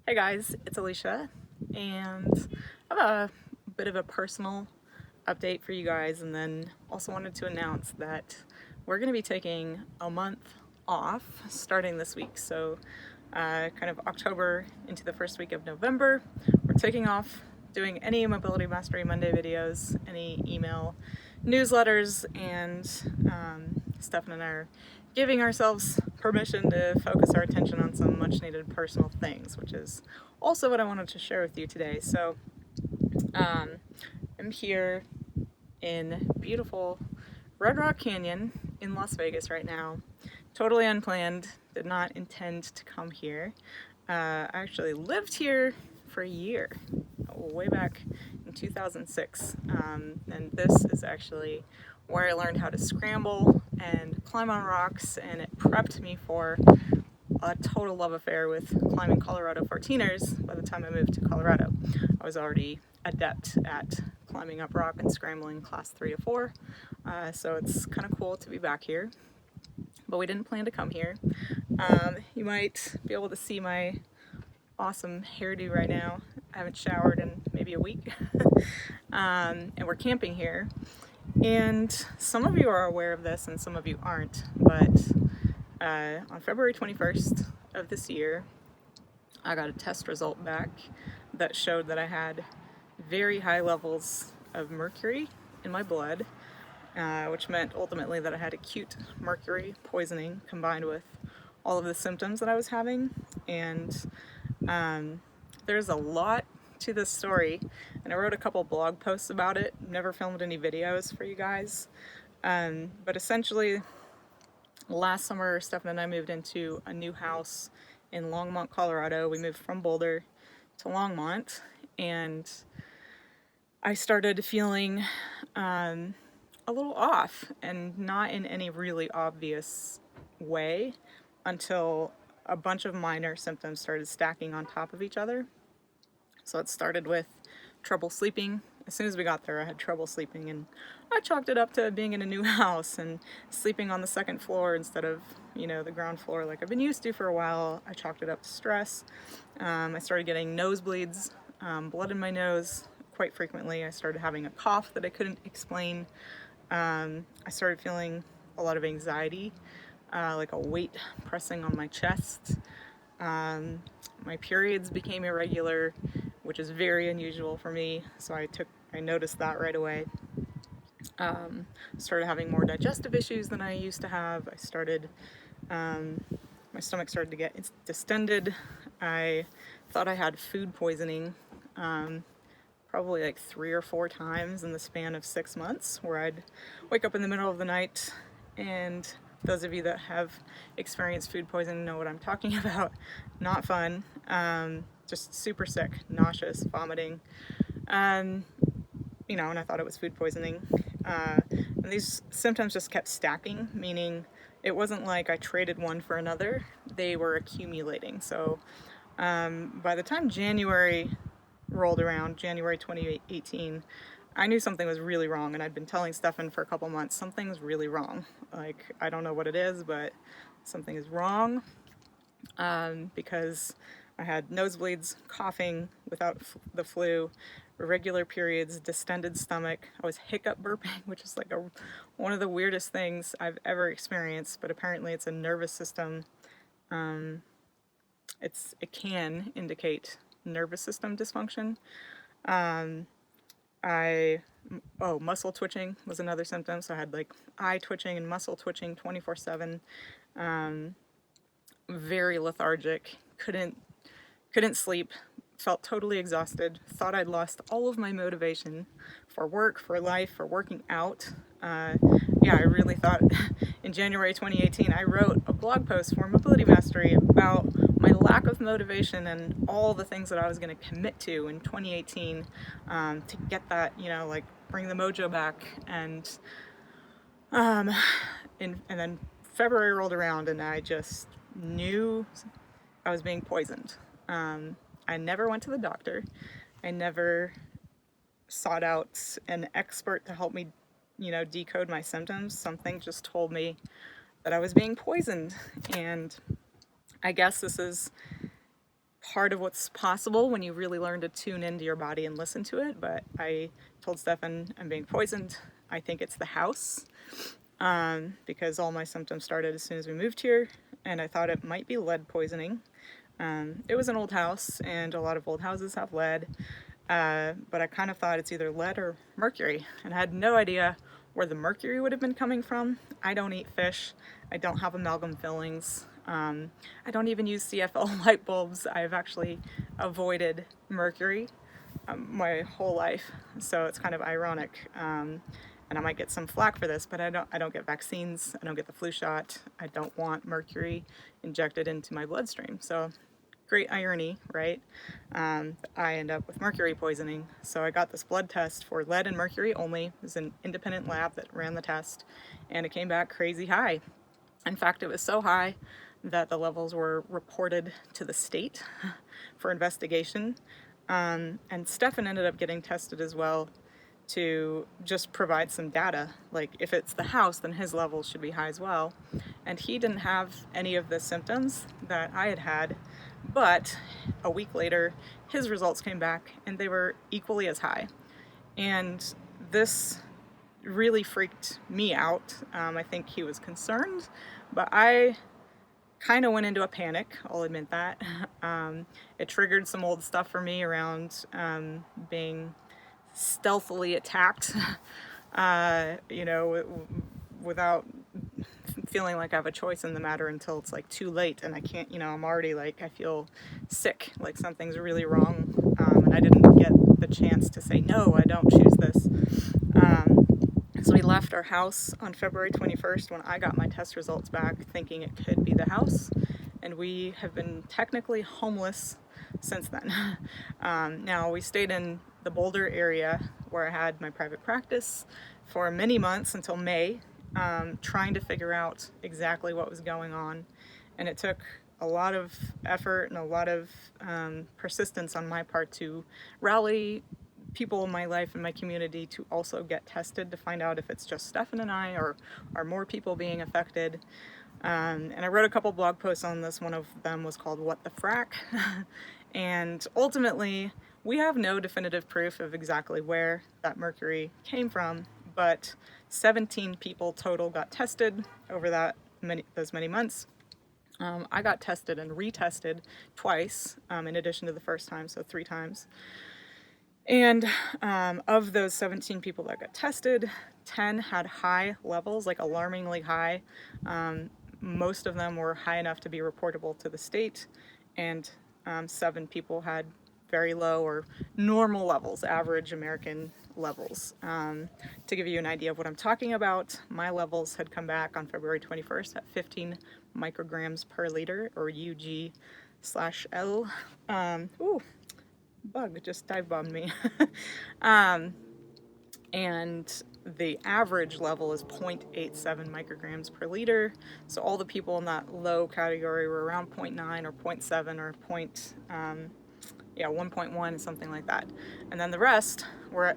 Hey guys, it's Elisha, and I have a bit of a personal update for you guys, and then also wanted to announce that we're going to be taking a month off starting this week. So, kind of October into the first week of November, we're taking off doing any Mobility Mastery Monday videos, any email newsletters, and Stefan and I are giving ourselves permission to focus our attention on some much needed personal things, which is also what I wanted to share with you today. So I'm here in beautiful Red Rock Canyon in Las Vegas right now. Totally unplanned, did not intend to come here. I actually lived here for a year, way back in 2006. And this is actually where I learned how to scramble and climb on rocks, and it prepped me for a total love affair with climbing Colorado 14ers. By the time I moved to Colorado, I was already adept at climbing up rock and scrambling class 3 to 4. So it's kind of cool to be back here, but we didn't plan to come here. You might be able to see my awesome hairdo right now. I haven't showered in maybe a week. And we're camping here. And some of you are aware of this and some of you aren't, but on February 21st of this year, I got a test result back that showed that I had very high levels of mercury in my blood, which meant ultimately that I had acute mercury poisoning combined with all of the symptoms that I was having. And there's a lot to this story, and I wrote a couple blog posts about it. Never filmed any videos for you guys, but essentially last summer Stefan and I moved into a new house in Longmont, Colorado. We moved from Boulder to Longmont, and I started feeling a little off, and not in any really obvious way until a bunch of minor symptoms started stacking on top of each other. So it started with trouble sleeping. As soon as we got there, I had trouble sleeping, and I chalked it up to being in a new house and sleeping on the second floor instead of, the ground floor like I've been used to for a while. I chalked it up to stress. I started getting nosebleeds, blood in my nose quite frequently. I started having a cough that I couldn't explain. I started feeling a lot of anxiety, like a weight pressing on my chest. My periods became irregular, which is very unusual for me, so I noticed that right away. Started having more digestive issues than I used to have. My stomach started to get distended. I thought I had food poisoning, probably like 3 or 4 times in the span of 6 months, where I'd wake up in the middle of the night, and those of you that have experienced food poisoning know what I'm talking about. Not fun. Just super sick, nauseous, vomiting. And I thought it was food poisoning. And these symptoms just kept stacking, meaning it wasn't like I traded one for another. They were accumulating. So by the time January rolled around, January 2018, I knew something was really wrong, and I'd been telling Stefan for a couple months, something's really wrong. Like, I don't know what it is, but something is wrong, because I had nosebleeds, coughing without the flu, irregular periods, distended stomach. I was hiccup burping, which is like one of the weirdest things I've ever experienced, but apparently it's a nervous system. It can indicate nervous system dysfunction. Muscle twitching was another symptom. So I had like eye twitching and muscle twitching 24/7. Very lethargic, couldn't sleep, felt totally exhausted, thought I'd lost all of my motivation for work, for life, for working out. I really thought in January 2018, I wrote a blog post for Mobility Mastery about my lack of motivation and all the things that I was going to commit to in 2018 to get that, bring the mojo back. And then February rolled around, and I just knew I was being poisoned. I never went to the doctor. I never sought out an expert to help me, decode my symptoms. Something just told me that I was being poisoned. And I guess this is part of what's possible when you really learn to tune into your body and listen to it. But I told Stefan I'm being poisoned. I think it's the house, because all my symptoms started as soon as we moved here, and I thought it might be lead poisoning. It was an old house, and a lot of old houses have lead, but I kind of thought it's either lead or mercury, and I had no idea where the mercury would have been coming from. I don't eat fish. I don't have amalgam fillings. I don't even use CFL light bulbs. I've actually avoided mercury my whole life, so it's kind of ironic. And I might get some flack for this, but I don't get vaccines. I don't get the flu shot. I don't want mercury injected into my bloodstream. So great irony, right? I end up with mercury poisoning. So I got this blood test for lead and mercury only. It was an independent lab that ran the test, and it came back crazy high. In fact, it was so high that the levels were reported to the state for investigation. And Stefan ended up getting tested as well to just provide some data. Like, if it's the house, then his levels should be high as well. And he didn't have any of the symptoms that I had had, but a week later, his results came back and they were equally as high. And this really freaked me out. I think he was concerned, but I kind of went into a panic, I'll admit that. It triggered some old stuff for me around being stealthily attacked, without feeling like I have a choice in the matter until it's like too late, and I can't, I'm already like, I feel sick, like something's really wrong, and I didn't get the chance to say, no, I don't choose this. So we left our house on February 21st when I got my test results back, thinking it could be the house, and we have been technically homeless since then. Now, we stayed in the Boulder area where I had my private practice for many months until May, trying to figure out exactly what was going on, and it took a lot of effort and a lot of persistence on my part to rally people in my life and my community to also get tested to find out if it's just Stefan and I, or are more people being affected. And I wrote a couple blog posts on this. One of them was called What the Frack? And ultimately, we have no definitive proof of exactly where that mercury came from, but 17 people total got tested over those many months. I got tested and retested twice, in addition to the first time, so 3 times. And of those 17 people that got tested, 10 had high levels, like alarmingly high. Most of them were high enough to be reportable to the state, and 7 people had very low or normal levels, average American levels. To give you an idea of what I'm talking about, my levels had come back on February 21st at 15 micrograms per liter, or UG/L. Bug just dive bombed me. And the average level is 0.87 micrograms per liter. So all the people in that low category were around 0.9 or 0.7 or 1.1, something like that. And then the rest were,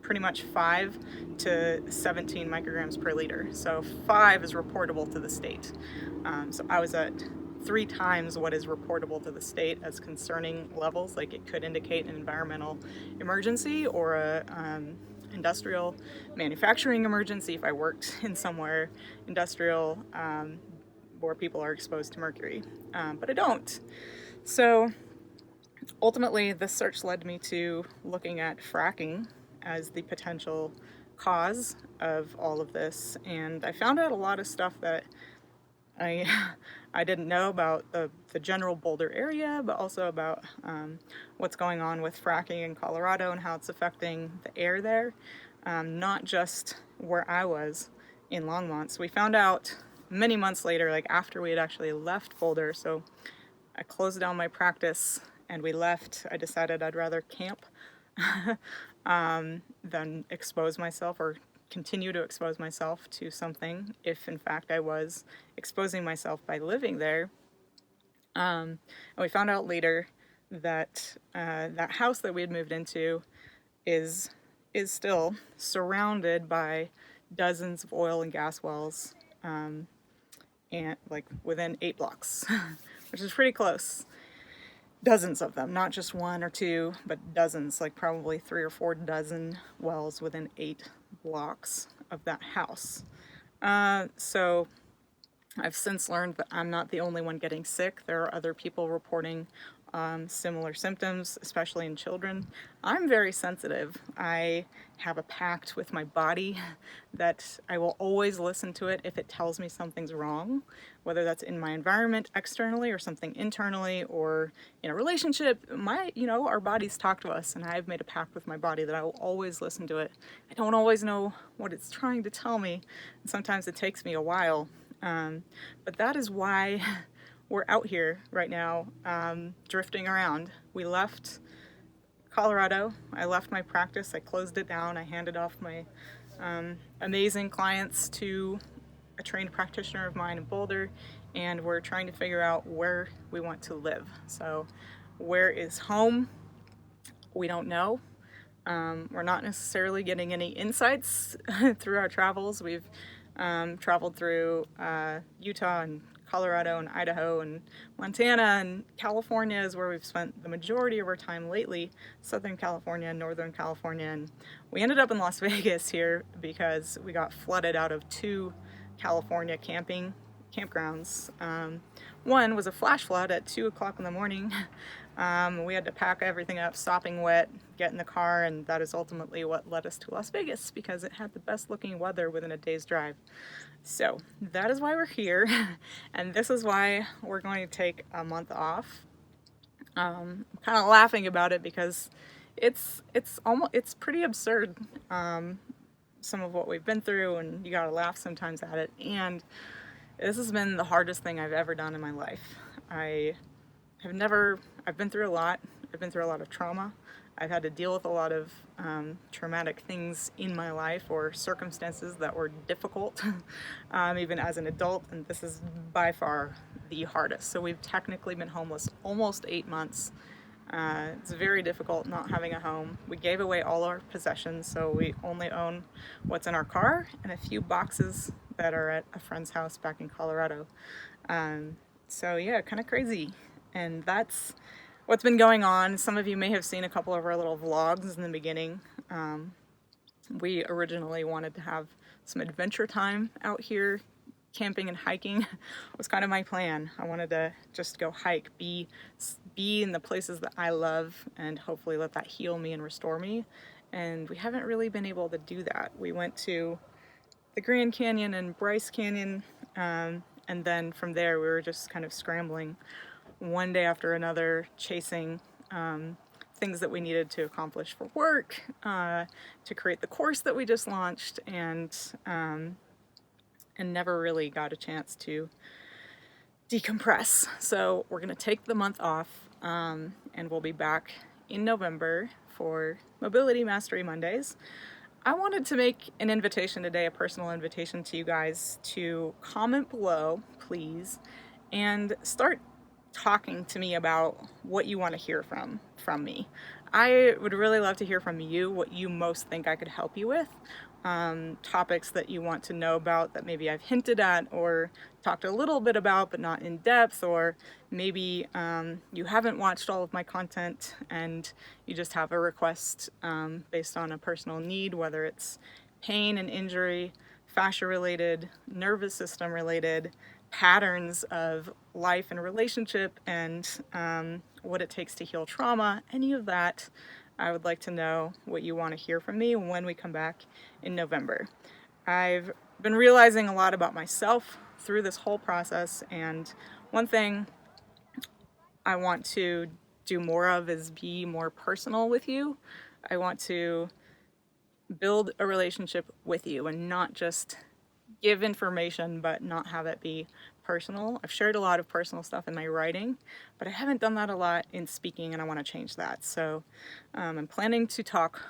pretty much 5 to 17 micrograms per liter. So 5 is reportable to the state. So I was at 3 times what is reportable to the state as concerning levels. Like, it could indicate an environmental emergency or a industrial manufacturing emergency if I worked in somewhere industrial where people are exposed to mercury, but I don't. So ultimately, this search led me to looking at fracking as the potential cause of all of this, and I found out a lot of stuff that I didn't know about the general Boulder area, but also about what's going on with fracking in Colorado and how it's affecting the air there, not just where I was in Longmont. So we found out many months later, like after we had actually left Boulder. So I closed down my practice and we left. I decided I'd rather camp than expose myself or continue to expose myself to something, if in fact I was exposing myself by living there. And we found out later that that house that we had moved into is still surrounded by dozens of oil and gas wells, and like within 8 blocks, which is pretty close. dozens of them, not just one or two, but dozens, like probably 3 or 4 dozen wells within 8 blocks of that house. So I've since learned that I'm not the only one getting sick. There are other people reporting similar symptoms, especially in children. I'm very sensitive. I have a pact with my body that I will always listen to it if it tells me something's wrong, whether that's in my environment externally or something internally or in a relationship. Our bodies talk to us, and I've made a pact with my body that I will always listen to it. I don't always know what it's trying to tell me, and sometimes it takes me a while. But that is why we're out here right now, drifting around. We left Colorado. I left my practice. I closed it down. I handed off my amazing clients to a trained practitioner of mine in Boulder, and we're trying to figure out where we want to live. So, where is home? We don't know. We're not necessarily getting any insights through our travels. We've traveled through Utah and Colorado and Idaho and Montana, and California is where we've spent the majority of our time lately. Southern California and Northern California, and we ended up in Las Vegas here because we got flooded out of 2 California campgrounds. One was a flash flood at 2 o'clock in the morning. We had to pack everything up, sopping wet, get in the car, and that is ultimately what led us to Las Vegas, because it had the best looking weather within a day's drive. So that is why we're here, and this is why we're going to take a month off. I'm kind of laughing about it because it's pretty absurd, some of what we've been through, and you gotta laugh sometimes at it. And this has been the hardest thing I've ever done in my life. I've been through a lot. I've been through a lot of trauma. I've had to deal with a lot of traumatic things in my life, or circumstances that were difficult, even as an adult, and this is by far the hardest. So we've technically been homeless almost 8 months. It's very difficult not having a home. We gave away all our possessions, so we only own what's in our car and a few boxes that are at a friend's house back in Colorado. So yeah, kind of crazy. And that's what's been going on. Some of you may have seen a couple of our little vlogs in the beginning. We originally wanted to have some adventure time out here. Camping and hiking was kind of my plan. I wanted to just go hike, be in the places that I love, and hopefully let that heal me and restore me. And we haven't really been able to do that. We went to the Grand Canyon and Bryce Canyon, and then from there we were just kind of scrambling one day after another, chasing things that we needed to accomplish for work, to create the course that we just launched, and never really got a chance to decompress. So we're gonna take the month off, and we'll be back in November for Mobility Mastery Mondays. I wanted to make an invitation today, a personal invitation to you guys, to comment below, please, and start talking to me about what you want to hear from me. I would really love to hear from you what you most think I could help you with. Topics that you want to know about that maybe I've hinted at or talked a little bit about but not in depth, or maybe you haven't watched all of my content and you just have a request based on a personal need, whether it's pain and injury, fascia related, nervous system related, patterns of life and relationship, and what it takes to heal trauma, any of that. I would like to know what you want to hear from me when we come back in November. I've been realizing a lot about myself through this whole process, and one thing I want to do more of is be more personal with you. I want to build a relationship with you and not just give information but not have it be personal. I've shared a lot of personal stuff in my writing, but I haven't done that a lot in speaking, and I want to change that. So I'm planning to talk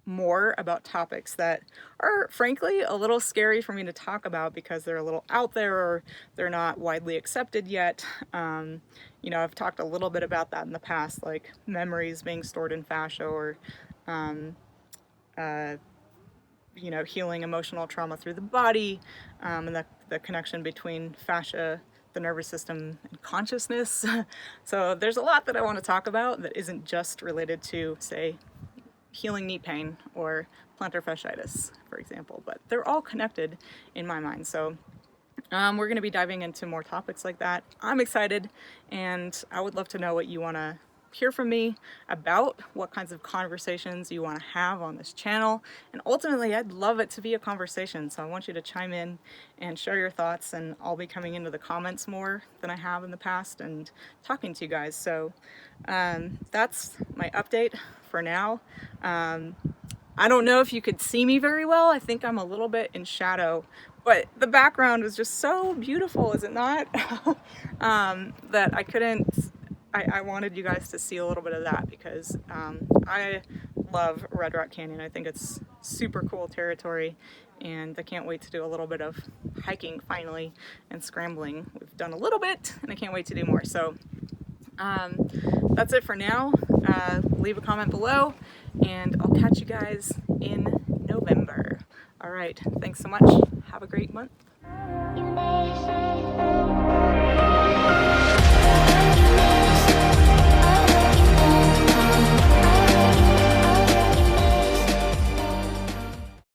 more about topics that are frankly a little scary for me to talk about because they're a little out there or they're not widely accepted yet. I've talked a little bit about that in the past, like memories being stored in fascia, or healing emotional trauma through the body, and the connection between fascia the nervous system and consciousness. So there's a lot that I want to talk about that isn't just related to, say, healing knee pain or plantar fasciitis, for example, but they're all connected in my mind. So we're going to be diving into more topics like that. I'm excited, and I would love to know what you want to hear from me about, what kinds of conversations you want to have on this channel. And ultimately, I'd love it to be a conversation, so I want you to chime in and share your thoughts, and I'll be coming into the comments more than I have in the past and talking to you guys. So that's my update for now. I don't know if you could see me very well. I think I'm a little bit in shadow, but the background was just so beautiful, is it not? That I wanted you guys to see a little bit of that, because I love Red Rock Canyon. I think it's super cool territory, and I can't wait to do a little bit of hiking finally and scrambling. We've done a little bit, and I can't wait to do more. So that's it for now. Leave a comment below, and I'll catch you guys in November. All right, thanks so much. Have a great month.